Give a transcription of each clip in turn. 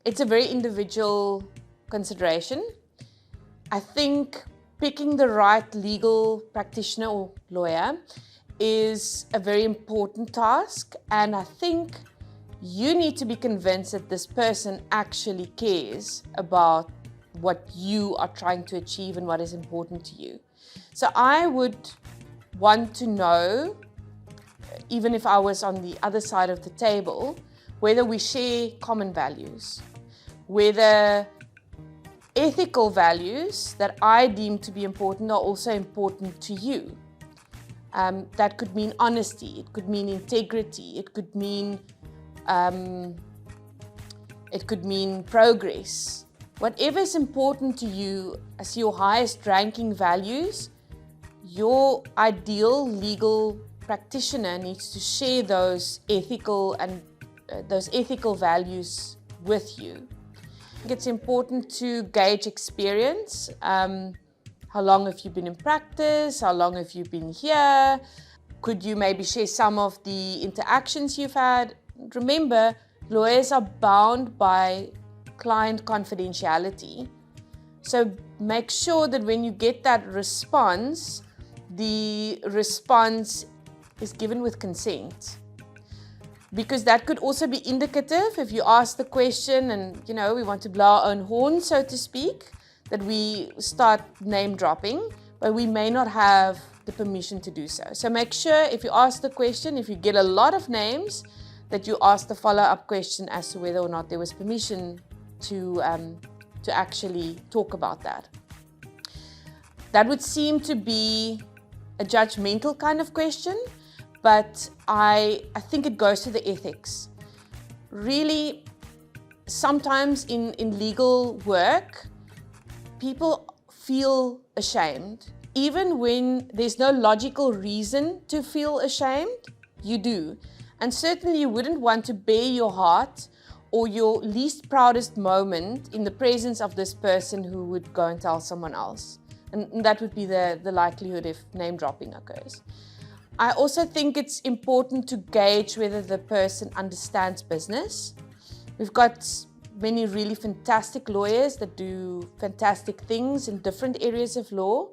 It's a very individual consideration. I think picking the right legal practitioner or lawyer is a very important task, and I think you need to be convinced that this person actually cares about what you are trying to achieve and what is important to you. So I would want to know, even if I was on the other side of the table, whether we share common values, whether ethical values that I deem to be important are also important to you. That could mean honesty, it could mean integrity, it could mean progress. Whatever is important to you as your highest ranking values, your ideal legal practitioner needs to share those ethical values with you. I think it's important to gauge experience. How long have you been in practice? How long have you been here? Could you maybe share some of the interactions you've had? Remember, lawyers are bound by client confidentiality. So make sure that when you get that response, the response is given with consent. Because that could also be indicative if you ask the question and, we want to blow our own horn, so to speak, that we start name dropping, but we may not have the permission to do so. So make sure if you ask the question, if you get a lot of names, that you ask the follow-up question as to whether or not there was permission to actually talk about that. That would seem to be a judgmental kind of question, but I think it goes to the ethics. Really, sometimes in legal work, people feel ashamed. Even when there's no logical reason to feel ashamed, you do. And certainly you wouldn't want to bare your heart or your least proudest moment in the presence of this person who would go and tell someone else. And that would be the likelihood if name dropping occurs. I also think it's important to gauge whether the person understands business. We've got many really fantastic lawyers that do fantastic things in different areas of law,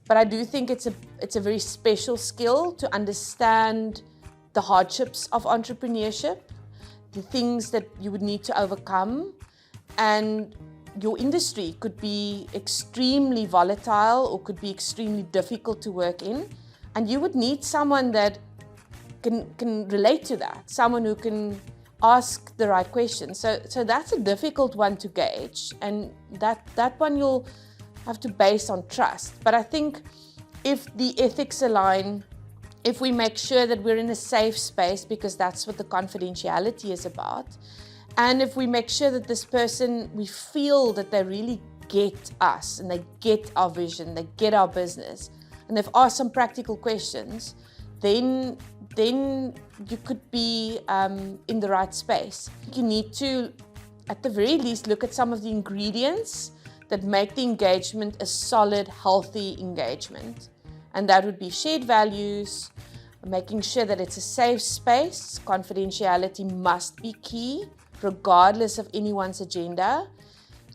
but I do think it's a very special skill to understand the hardships of entrepreneurship, the things that you would need to overcome, and your industry could be extremely volatile or could be extremely difficult to work in, and you would need someone that can relate to that, someone who can ask the right questions. So that's a difficult one to gauge, and that one you'll have to base on trust. But I think if the ethics align, if we make sure that we're in a safe space, because that's what the confidentiality is about, and if we make sure that this person, we feel that they really get us and they get our vision, they get our business, and they've asked some practical questions, then you could be in the right space. You need to, at the very least, look at some of the ingredients that make the engagement a solid, healthy engagement. And that would be shared values, making sure that it's a safe space. Confidentiality must be key, regardless of anyone's agenda.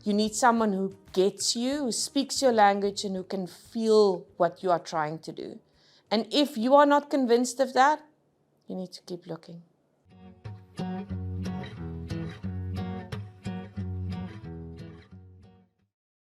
You need someone who gets you, who speaks your language, and who can feel what you are trying to do. And if you are not convinced of that, you need to keep looking.